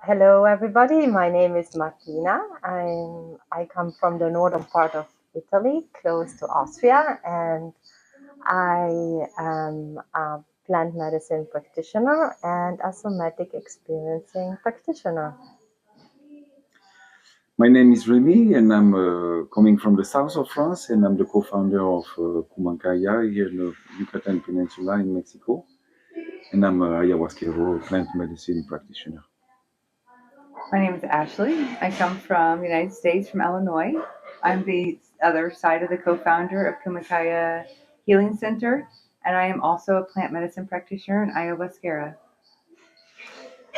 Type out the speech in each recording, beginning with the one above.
Hello, everybody. My name is Martina. I come from the northern part of Italy, close to Austria, and I am a plant medicine practitioner and a somatic experiencing practitioner. My name is Remi, and I'm coming from the south of France, and I'm the co-founder of Kumankaya here in the Yucatan Peninsula in Mexico, and I'm a ayahuasca plant medicine practitioner. My name is Ashley. I come from the United States, from Illinois. I'm the other side of the co-founder of Kumankaya Healing Center, and I am also a plant medicine practitioner in ayahuasca.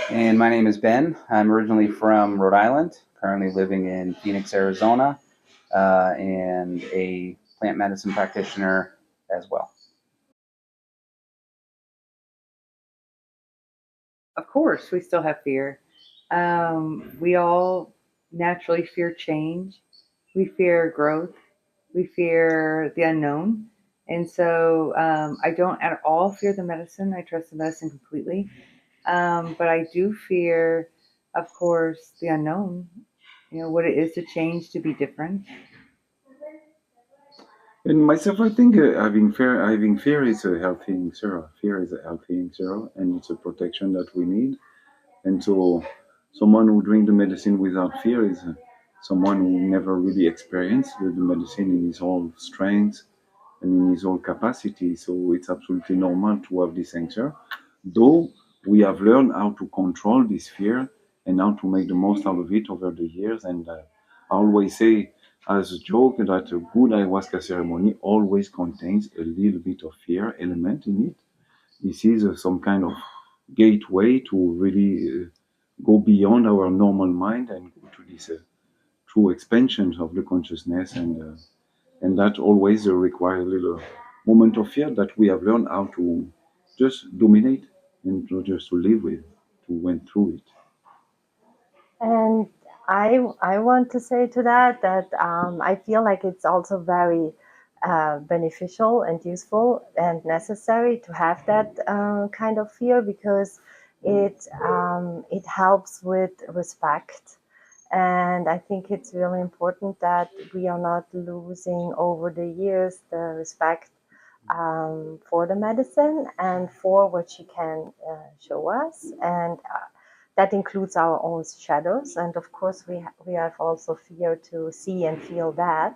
And my name is Ben. I'm originally from Rhode Island, currently living in Phoenix, Arizona, and a plant medicine practitioner as well. Of course, we still have fear. We all naturally fear change. We fear growth. We fear the unknown. And so I don't at all fear the medicine. I trust the medicine completely. But I do fear, of course, the unknown, what it is to change, to be different. And myself, I think having fear is a healthy answer. Fear is a healthy answer, and it's a protection that we need. And so, someone who drink the medicine without fear is someone who never really experienced the medicine in his whole strength and in his whole capacity. So it's absolutely normal to have this answer. Though we have learned how to control this fear and how to make the most out of it over the years. And I always say, as a joke, that a good ayahuasca ceremony always contains a little bit of fear element in it. This is some kind of gateway to really go beyond our normal mind and go to this true expansion of the consciousness, and that always requires a little moment of fear that we have learned how to just dominate and not just to live with, to went through it. And I want to say to that I feel like it's also very beneficial and useful and necessary to have that kind of fear because it helps with respect. And I think it's really important that we are not losing over the years the respect for the medicine and for what she can show us. And that includes our own shadows. And of course, we have also fear to see and feel that.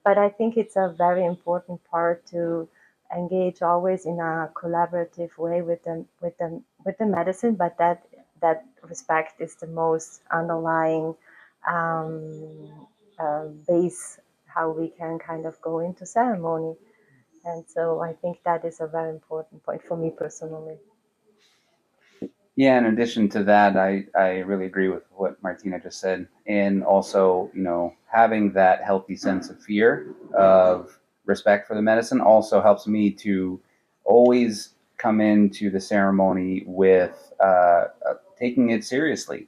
But I think it's a very important part to engage always in a collaborative way with the medicine. But that respect is the most underlying base how we can kind of go into ceremony. And so I think that is a very important point for me personally. Yeah, in addition to that, I really agree with what Martina just said. And also, having that healthy sense of fear, of respect for the medicine, also helps me to always come into the ceremony with taking it seriously.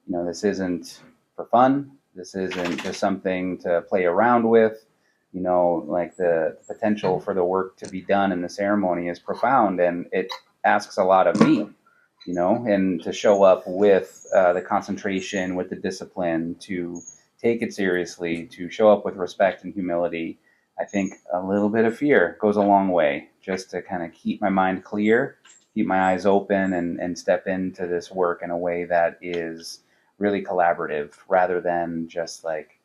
This isn't for fun. This isn't just something to play around with. Like the potential for the work to be done in the ceremony is profound, and it asks a lot of me, and to show up with the concentration, with the discipline, to take it seriously, to show up with respect and humility. I think a little bit of fear goes a long way, just to kind of keep my mind clear, keep my eyes open, and step into this work in a way that is really collaborative rather than just like,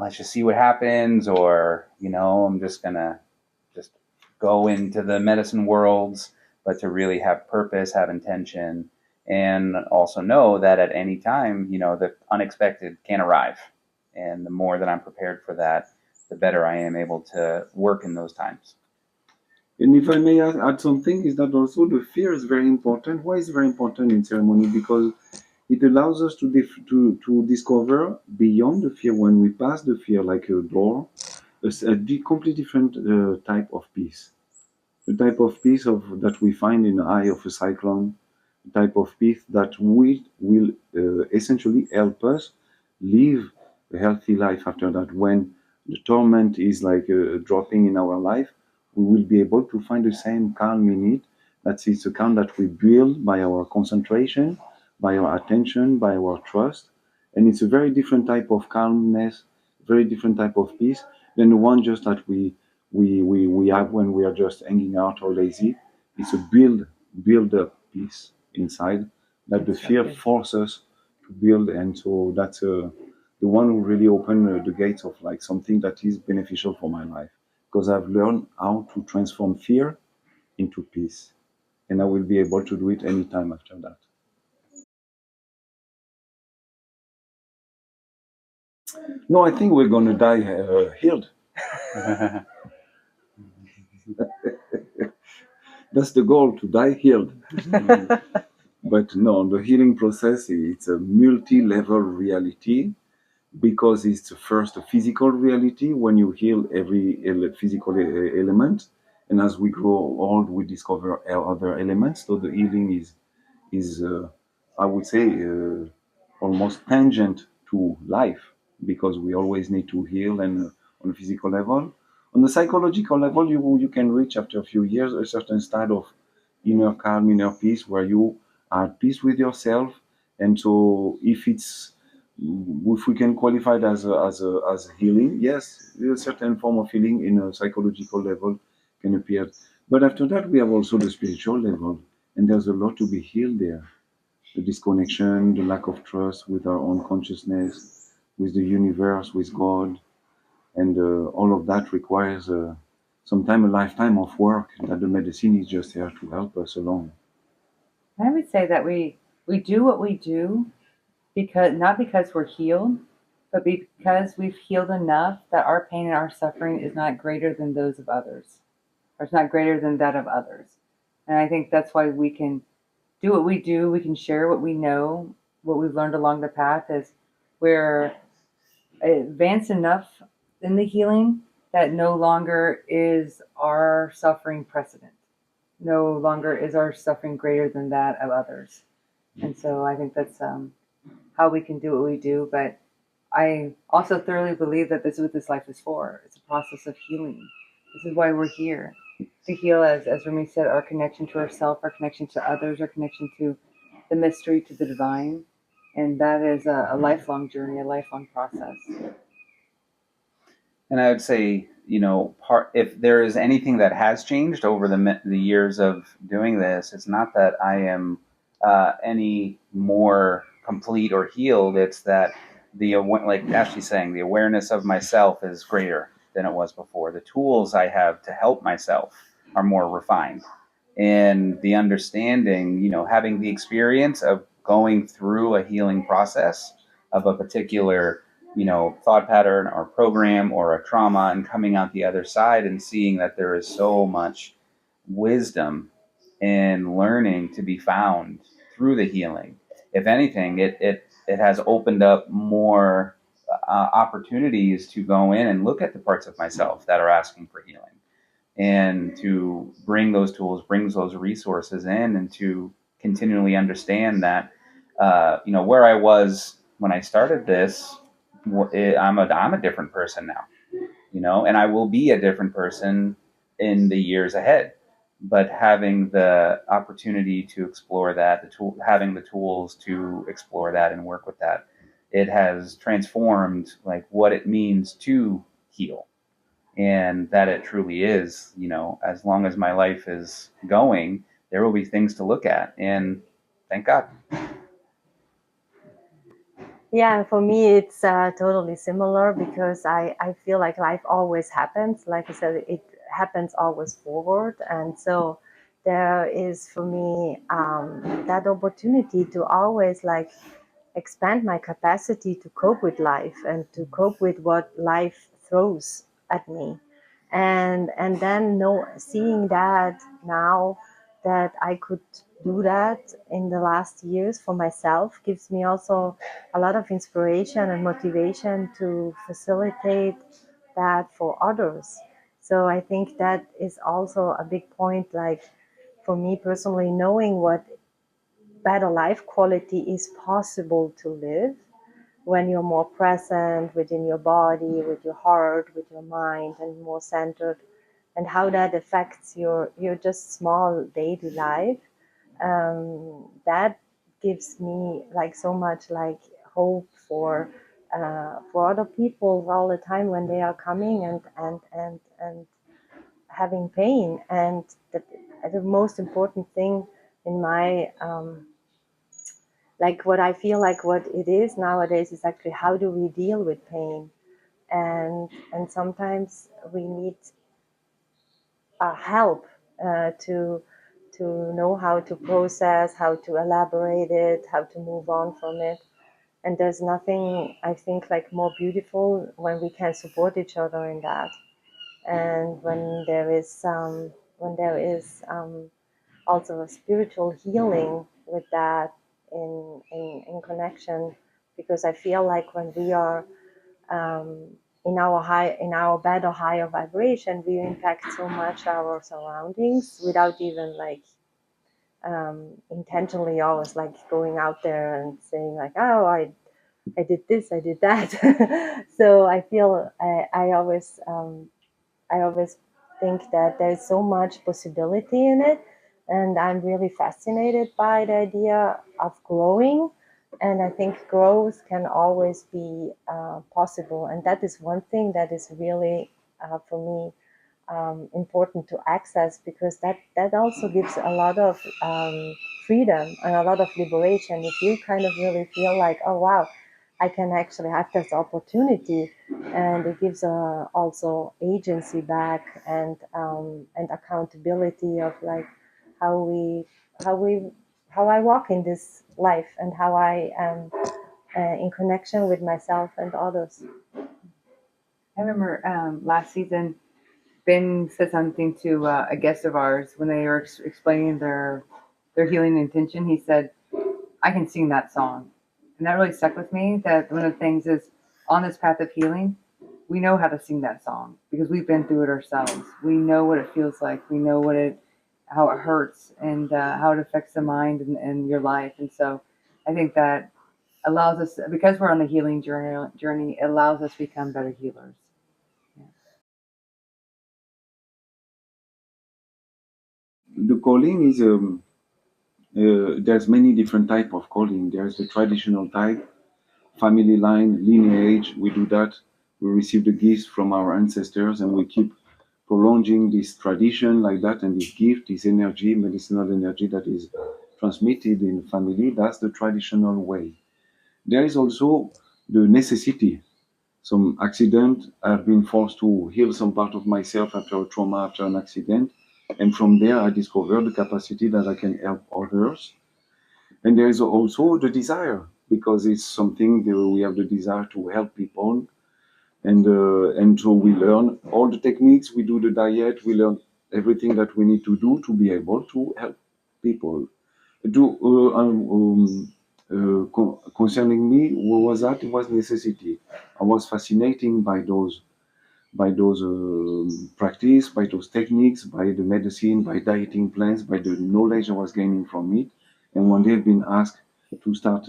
let's just see what happens, or, I'm just going to just go into the medicine worlds, but to really have purpose, have intention, and also know that at any time, the unexpected can arrive. And the more that I'm prepared for that, the better I am able to work in those times. And if I may add something, is that also the fear is very important. Why is it very important in ceremony? Because it allows us to discover beyond the fear when we pass the fear, like a door, a completely different type of peace. The type of peace that we find in the eye of a cyclone, the type of peace that we will essentially help us live a healthy life after that. When the torment is like dropping in our life, we will be able to find the same calm in it. It's a calm that we build by our concentration, by our attention, by our trust. And it's a very different type of calmness, very different type of peace than the one just that we have when we are just hanging out or lazy. It's a build up peace inside that the fear Constructive. forces us to build. And so that's the one who really opened the gates of like something that is beneficial for my life, because I've learned how to transform fear into peace, and I will be able to do it anytime after that. No, I think we're going to die healed. That's the goal, to die healed. But no, the healing process, it's a multi-level reality, because it's first a physical reality when you heal every physical element. And as we grow old, we discover other elements. So the healing is I would say, almost tangent to life, because we always need to heal, and on a physical level. On the psychological level, you can reach after a few years a certain state of inner calm, inner peace, where you are at peace with yourself. And so, if we can qualify it as healing, yes, a certain form of healing in a psychological level can appear. But after that, we have also the spiritual level, and there's a lot to be healed there: the disconnection, the lack of trust with our own consciousness, with the universe, with God. And all of that requires sometimes a lifetime of work that the medicine is just here to help us along. I would say that we do what we do because not because we're healed, but because we've healed enough that our pain and our suffering is not greater than those of others, or it's not greater than that of others. And I think that's why we can do what we do. We can share what we know, what we've learned along the path, is we're advanced enough in the healing that no longer is our suffering precedent. No longer is our suffering greater than that of others. And so I think that's how we can do what we do. But I also thoroughly believe that this is what this life is for. It's a process of healing. This is why we're here, to heal, as Remi said, our connection to ourself, our connection to others, our connection to the mystery, to the divine. And that is a lifelong journey, a lifelong process. And I would say, part if there is anything that has changed over the years of doing this, it's not that I am any more complete or healed. It's that like Ashley's saying, the awareness of myself is greater than it was before. The tools I have to help myself are more refined, and the understanding, having the experience of going through a healing process of a particular thought pattern or program or a trauma, and coming out the other side and seeing that there is so much wisdom and learning to be found through the healing. If anything, it has opened up more opportunities to go in and look at the parts of myself that are asking for healing, and to bring those tools, brings those resources in, and to continually understand that, where I was when I started this, I'm a different person now, and I will be a different person in the years ahead. But having the opportunity to explore that, having the tools to explore that and work with that, it has transformed like what it means to heal, and that it truly is, as long as my life is going, there will be things to look at, and thank God. Yeah, for me, it's totally similar, because I feel like life always happens. Like I said, it happens always forward. And so there is for me that opportunity to always like expand my capacity to cope with life and to cope with what life throws at me. And then seeing that now, that I could do that in the last years for myself, gives me also a lot of inspiration and motivation to facilitate that for others. So I think that is also a big point, like for me personally, knowing what better life quality is possible to live when you're more present within your body, with your heart, with your mind, and more centered, and how that affects your just small daily life. That gives me like so much like hope for other people all the time when they are coming and having pain. And the most important thing in my like what I feel like what it is nowadays is actually how do we deal with pain, and sometimes we need help to know how to process, how to elaborate it, how to move on from it. And there's nothing, I think, like more beautiful when we can support each other in that. And when there is also a spiritual healing with that in connection, because I feel like when we are um, in our better higher vibration, we impact so much our surroundings without even like intentionally always like going out there and saying like, oh, I did this, I did that. So I feel I always think that there's so much possibility in it, and I'm really fascinated by the idea of growing. And I think growth can always be possible, and that is one thing that is really for me important to access, because that also gives a lot of freedom and a lot of liberation. If you kind of really feel like, oh wow, I can actually have this opportunity, and it gives also agency back and accountability of like how we how we how I walk in this life and how I am in connection with myself and others. I remember last season, Ben said something to a guest of ours when they were explaining their healing intention. He said, "I can sing that song," and that really stuck with me. That one of the things is on this path of healing, we know how to sing that song because we've been through it ourselves. We know what it feels like. We know how it hurts, and how it affects the mind and your life. And so, I think that allows us, because we're on the healing journey, it allows us to become better healers. Yeah. The calling is there's many different type of calling. There's the traditional type, family line, lineage. We do that. We receive the gifts from our ancestors, and we keep prolonging this tradition like that, and this gift, this energy, medicinal energy that is transmitted in the family. That's the traditional way. There is also the necessity. Some accident, I've been forced to heal some part of myself after a trauma, after an accident. And from there, I discovered the capacity that I can help others. And there is also the desire, because it's something that we have the desire to help people. And so we learn all the techniques, we do the diet, we learn everything that we need to do to be able to help people. Concerning me, what was that? It was necessity. I was fascinated by those practice, by those techniques, by the medicine, by dieting plans, by the knowledge I was gaining from it. And one day I've been asked to start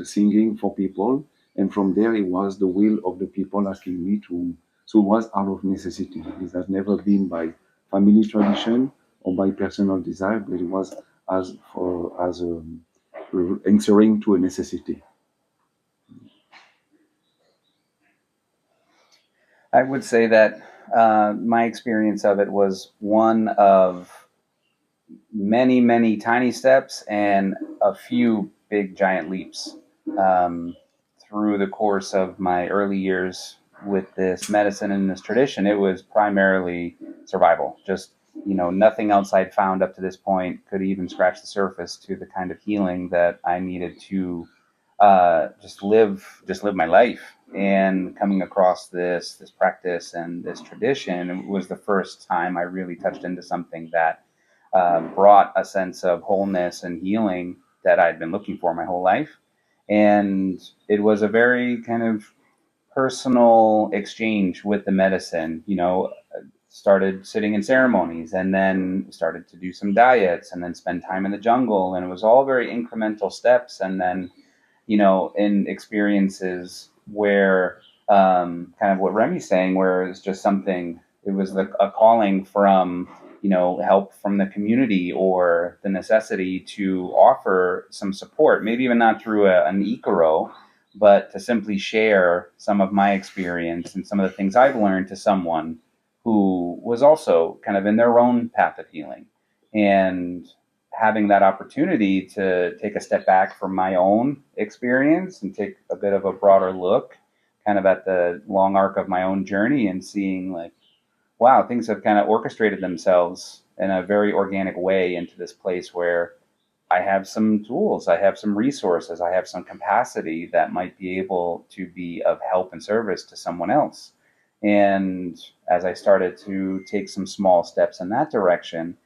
singing for people, and from there it was the will of the people asking me to. So it was out of necessity. It has never been by family tradition or by personal desire, but it was as answering to a necessity. I would say that my experience of it was one of many, many tiny steps and a few big, giant leaps. Um, Through the course of my early years with this medicine and this tradition, it was primarily survival. Just, nothing else I'd found up to this point could even scratch the surface to the kind of healing that I needed to just live my life. And coming across this practice and this tradition was the first time I really touched into something that brought a sense of wholeness and healing that I'd been looking for my whole life. And it was a very kind of personal exchange with the medicine. Started sitting in ceremonies and then started to do some diets and then spend time in the jungle. And it was all very incremental steps. And then, in experiences where kind of what Remi's saying, where it's just something, it was a calling from, help from the community or the necessity to offer some support, maybe even not through an Ikaro, but to simply share some of my experience and some of the things I've learned to someone who was also kind of in their own path of healing. And having that opportunity to take a step back from my own experience and take a bit of a broader look kind of at the long arc of my own journey and seeing like, wow, things have kind of orchestrated themselves in a very organic way into this place where I have some tools, I have some resources, I have some capacity that might be able to be of help and service to someone else. And as I started to take some small steps in that direction,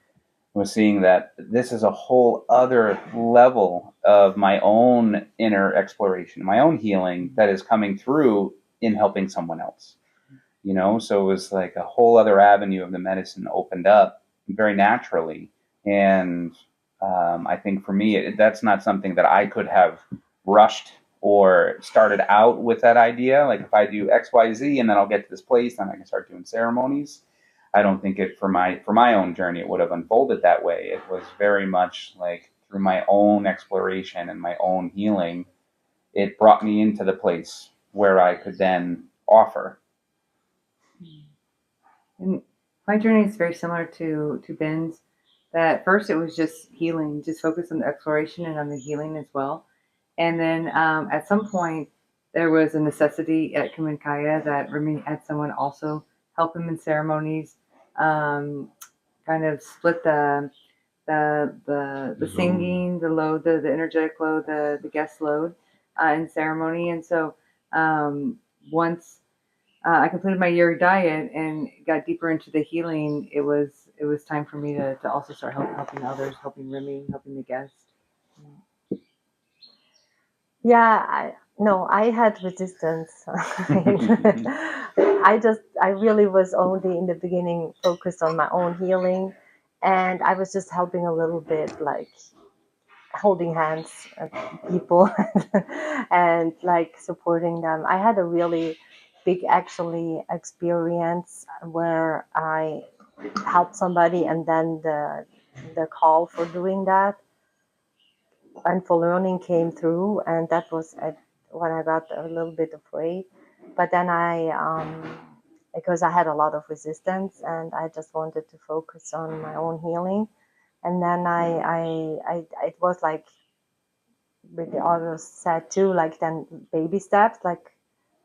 was seeing that this is a whole other level of my own inner exploration, my own healing that is coming through in helping someone else. So it was like a whole other avenue of the medicine opened up very naturally. And I think for me, that's not something that I could have rushed or started out with that idea. Like if I do X, Y, Z, and then I'll get to this place, then I can start doing ceremonies. I don't think it for my own journey it would have unfolded that way. It was very much like through my own exploration and my own healing, it brought me into the place where I could then offer. And my journey is very similar to Ben's. That first it was just healing, just focus on the exploration and on the healing as well. And then at some point there was a necessity at Kumankaya that Remi had someone also help him in ceremonies, kind of split the singing, the load, the energetic load, the guest load in ceremony. And so once I completed my year diet and got deeper into the healing, it was time for me to also start helping others, helping Remi, helping the guests. Yeah, I had resistance. I really was only in the beginning focused on my own healing, and I was just helping a little bit, like holding hands at people and like supporting them. I had a really big actually experience where I helped somebody, and then the call for doing that and for learning came through, and that was when I got a little bit afraid. But then because I had a lot of resistance, and I just wanted to focus on my own healing. And then it was like with the others said too, like then baby steps, like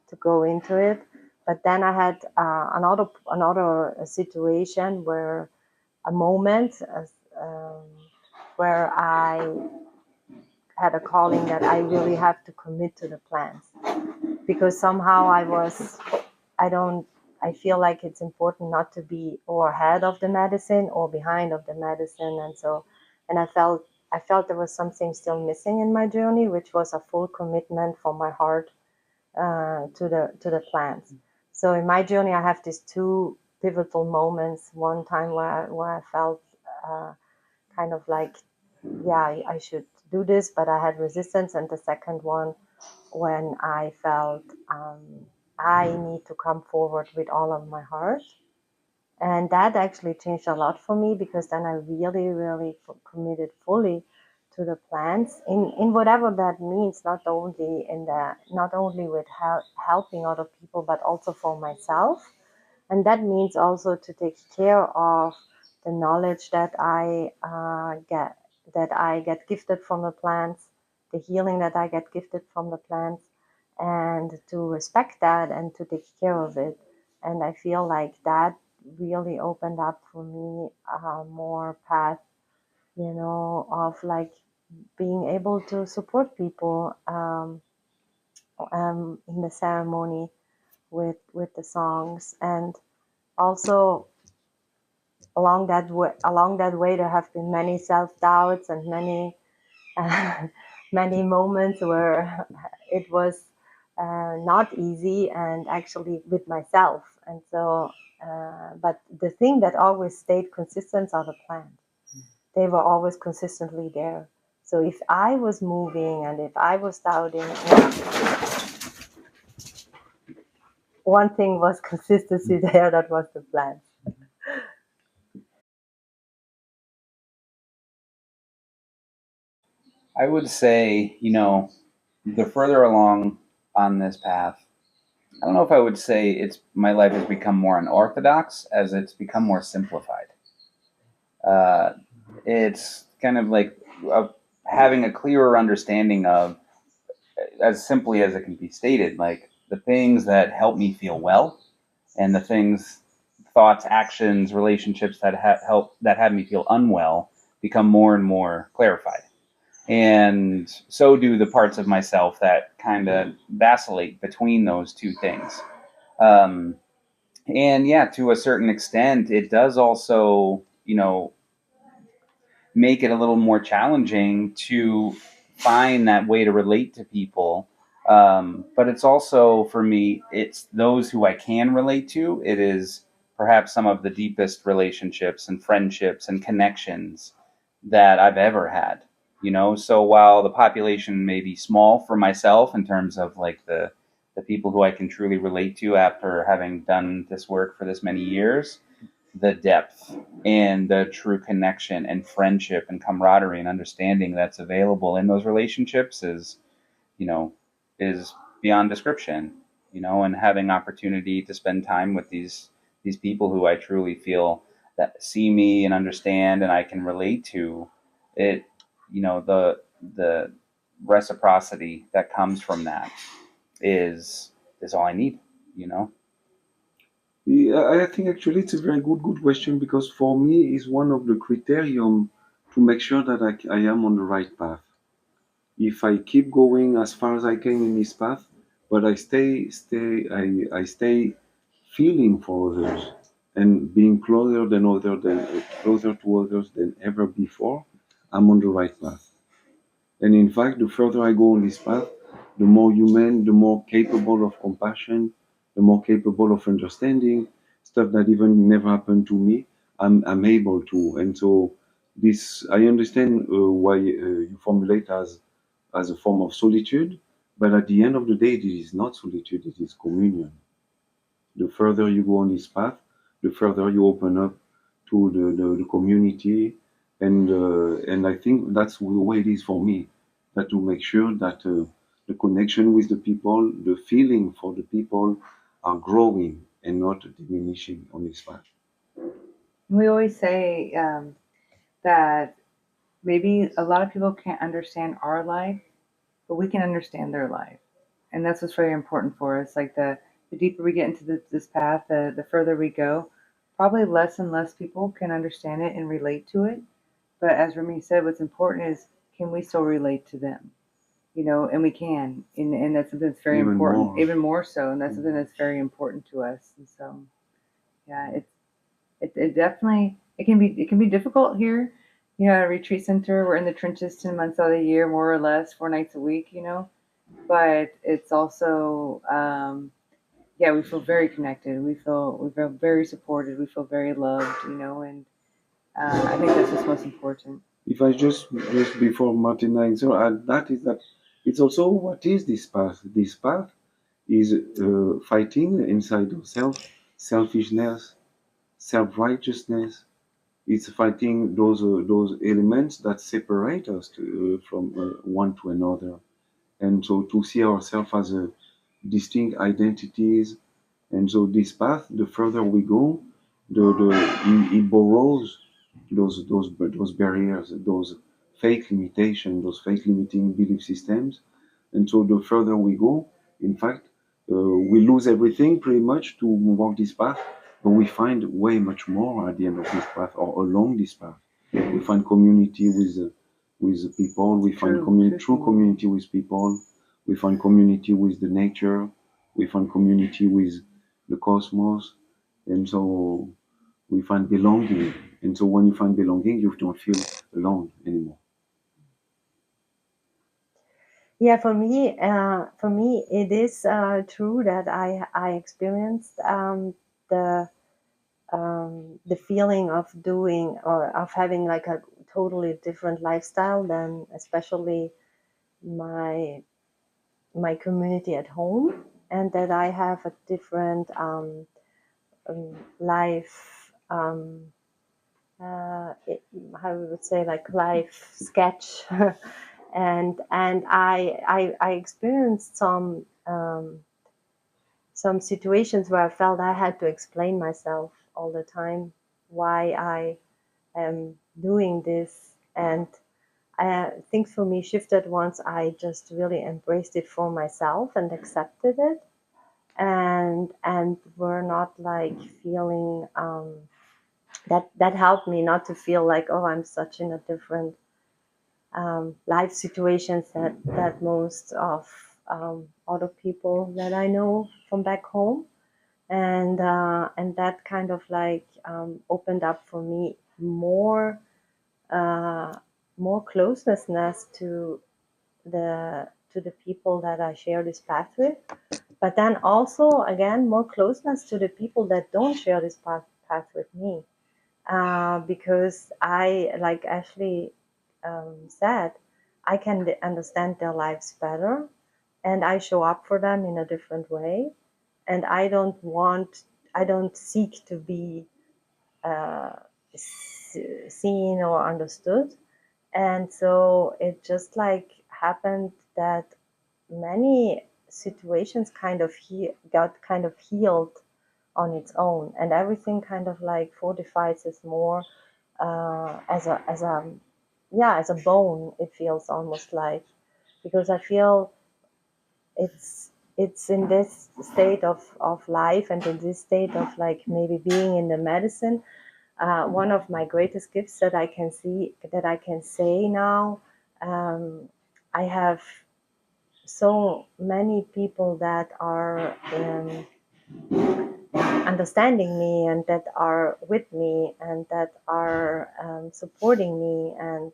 to go into it. But then I had another situation where a moment where I had a calling that I really have to commit to the plans, because somehow I don't, I feel like it's important not to be or ahead of the medicine or behind of the medicine. And so, and I felt there was something still missing in my journey, which was a full commitment from my heart to the plants. So in my journey, I have these two pivotal moments. One time where I felt kind of like, yeah, I should do this, but I had resistance. And the second one, when I felt I need to come forward with all of my heart. And that actually changed a lot for me, because then I really, really committed fully to the plans in whatever that means, not only with helping other people, but also for myself. And that means also to take care of the knowledge that I get gifted from the plants, the healing that I get gifted from the plants, and to respect that and to take care of it. And I feel like that really opened up for me a more path, of like being able to support people in the ceremony with the songs. And also along that way there have been many self-doubts and many many moments where it was not easy, and actually with myself. And so but the thing that always stayed consistent are the plants. They were always consistently there. So if I was moving and if I was doubting, one thing was consistency there, that was the plants. I would say, the further along on this path, I don't know if I would say it's my life has become more unorthodox as it's become more simplified. Uh, it's kind of like having a clearer understanding of, as simply as it can be stated, like the things that help me feel well and the things, thoughts, actions, relationships that have me feel unwell become more and more clarified. And so do the parts of myself that kind of vacillate between those two things. Um, and yeah, to a certain extent, it does also, make it a little more challenging to find that way to relate to people. But it's also, for me, it's those who I can relate to. It is perhaps some of the deepest relationships and friendships and connections that I've ever had. So while the population may be small for myself in terms of like the people who I can truly relate to after having done this work for this many years, the depth and the true connection and friendship and camaraderie and understanding that's available in those relationships you know is beyond description. And having opportunity to spend time with these people who I truly feel that see me and understand and I can relate to it. The reciprocity that comes from that is all I need. you know Yeah, I think actually it's a very good question because for me is one of the criterion to make sure that I am on the right path. If I keep going as far as I can in this path, but I stay feeling for others and being closer to others than ever before, I'm on the right path. And in fact, the further I go on this path, the more human, the more capable of compassion, the more capable of understanding stuff that even never happened to me. I'm able to, and so this I understand why you formulate as a form of solitude, but at the end of the day, it is not solitude; it is communion. The further you go on this path, the further you open up to the community, and I think that's the way it is for me. That to make sure that the connection with the people, the feeling for the people, are growing and not diminishing on this path. We always say that maybe a lot of people can't understand our life, but we can understand their life. And that's what's very important for us. Like the deeper we get into this path, the further we go, probably less and less people can understand it and relate to it. But as Remy said, what's important is can we still relate to them? And we can. And that's something that's very Even important, more. even more so. And that's something that's very important to us. And so, yeah, it definitely it can be difficult here. At a retreat center, we're in the trenches 10 months out of the year, more or less, 4 nights a week. But it's also yeah, we feel very connected. We feel very supported. We feel very loved. And I think that's what's most important. If I just before Martina answer, add that is that it's also what is this path? This path is fighting inside yourself, selfishness, self-righteousness. It's fighting those elements that separate us from one to another, and so to see ourselves as a distinct identities. And so this path, the further we go, it borrows those barriers, those fake limitations, those fake limiting belief systems. And so the further we go, in fact, we lose everything pretty much to walk this path, but we find way much more at the end of this path or along this path. We find community with people. We find true community with people. We find community with the nature. We find community with the cosmos, and so we find belonging. And so when you find belonging, you don't feel alone anymore. Yeah, for me, it is true that I experienced the feeling of doing or of having like a totally different lifestyle than especially my my community at home, and that I have a different life. How we would say, like life sketch and I experienced some situations where I felt I had to explain myself all the time why I am doing this. And I think for me shifted once I just really embraced it for myself and accepted it, and were not like feeling that helped me not to feel like, oh, I'm such in a different life situations that most of other people that I know from back home, and that kind of like opened up for me uh, more closeness to the people that I share this path with, but then also again more closeness to the people that don't share this path with me, because I, like Ashley said, I can understand their lives better, and I show up for them in a different way, and I don't seek to be uh, seen or understood. And so it just like happened that many situations kind of got kind of healed on its own, and everything kind of like fortifies us more as a yeah, as a bone. It feels almost like, because I feel it's in this state of life and in this state of like maybe being in the medicine, one of my greatest gifts that I can see, that I can say now, I have so many people that are understanding me and that are with me and that are supporting me, and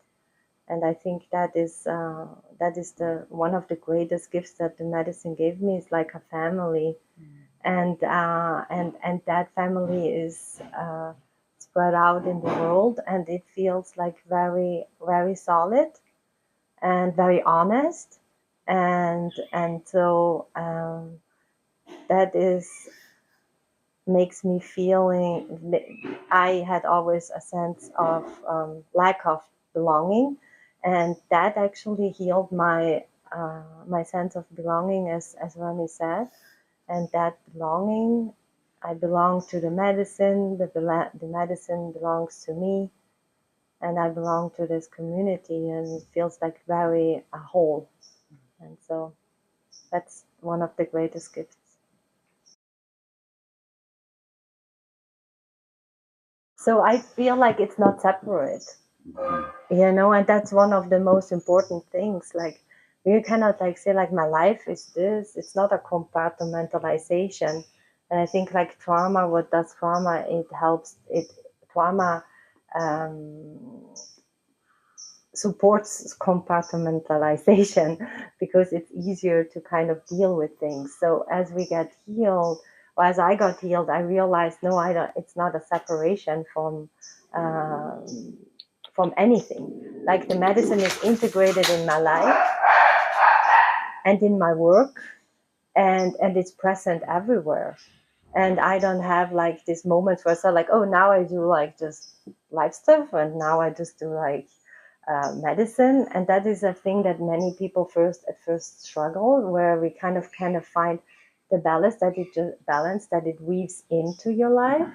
I think that is the one of the greatest gifts that the medicine gave me, is like a family, and that family is spread out in the world, and it feels like very very solid and very honest, and so that is makes me feeling. I had always a sense of lack of belonging, and that actually healed my sense of belonging, as Rami said, and that belonging, I belong to the medicine, the medicine belongs to me, and I belong to this community, and it feels like very a whole, and so that's one of the greatest gifts. So I feel like it's not separate, and that's one of the most important things. Like, you cannot like say like my life is this. It's not a compartmentalization. And I think like trauma, what does trauma? It helps it trauma um, supports compartmentalization because it's easier to kind of deal with things. So as we get healed, or as I got healed, I realized no, I don't. It's not a separation um, from anything. Like the medicine is integrated in my life and in my work, and it's present everywhere. And I don't have like these moments where I say like, oh, now I do like just life stuff, and now I just do like medicine. And that is a thing that many people at first struggle, where we kind of find the balance that it weaves into your life.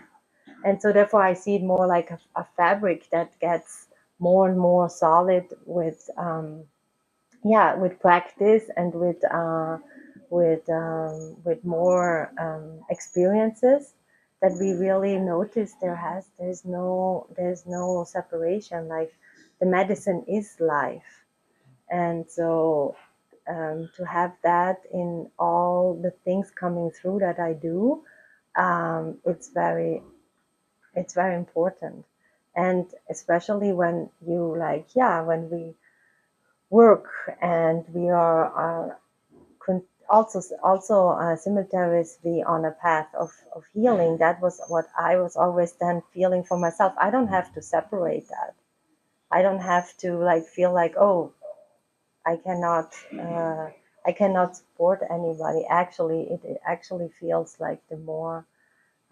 And so therefore I see it more like a fabric that gets more and more solid with practice and with more experiences, that we really notice there's no separation. Like the medicine is life, and so to have that in all the things coming through that I do, it's very important. And especially when you like, when we work and we are simultaneously on a path of healing. That was what I was always then feeling for myself. I don't have to separate that. I don't have to like feel like, oh, I cannot I cannot support anybody. Actually, it actually feels like the more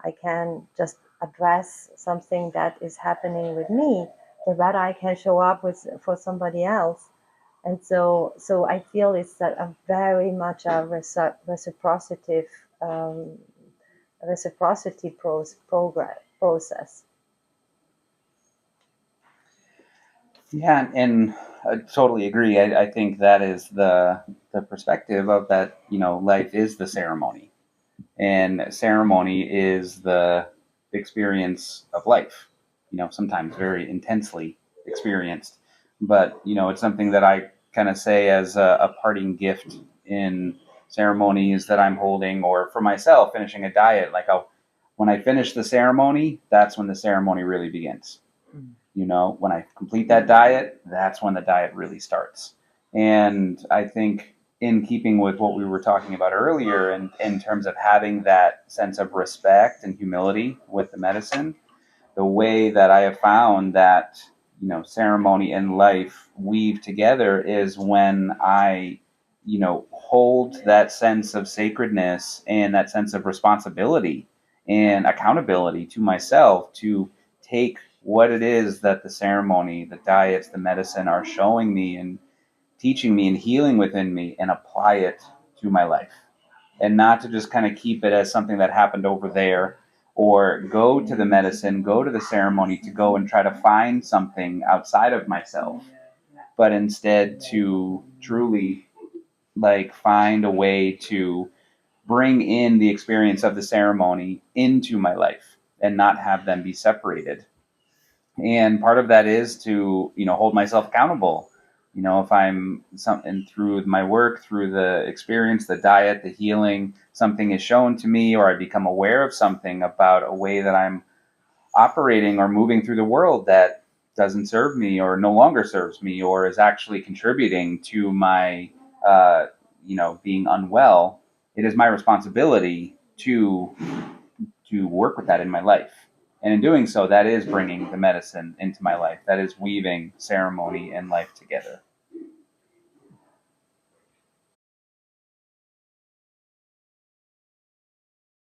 I can just address something that is happening with me, the better I can show up with for somebody else. And so I feel it's a very much a reciprocity um, process. Yeah, and I totally agree. I think that is the perspective of that. Life is the ceremony, and ceremony is the experience of life. Sometimes very intensely experienced, but it's something that I kind of say as a parting gift in ceremonies that I'm holding, or for myself finishing a diet. Like when I finish the ceremony, that's when the ceremony really begins. When I complete that diet, that's when the diet really starts. And I think, in keeping with what we were talking about earlier, and in terms of having that sense of respect and humility with the medicine, the way that I have found that ceremony and life weave together is when I hold that sense of sacredness and that sense of responsibility and accountability to myself to take what it is that the ceremony, the diets, the medicine are showing me and teaching me and healing within me, and apply it to my life, and not to just kind of keep it as something that happened over there, or go to the medicine, go to the ceremony to go and try to find something outside of myself, but instead to truly find a way to bring in the experience of the ceremony into my life and not have them be separated. And part of that is to hold myself accountable. If I'm something through my work, through the experience, the diet, the healing, something is shown to me, or I become aware of something about a way that I'm operating or moving through the world that doesn't serve me, or no longer serves me, or is actually contributing to my being unwell, it is my responsibility to work with that in my life. And in doing so, that is bringing the medicine into my life. That is weaving ceremony and life together.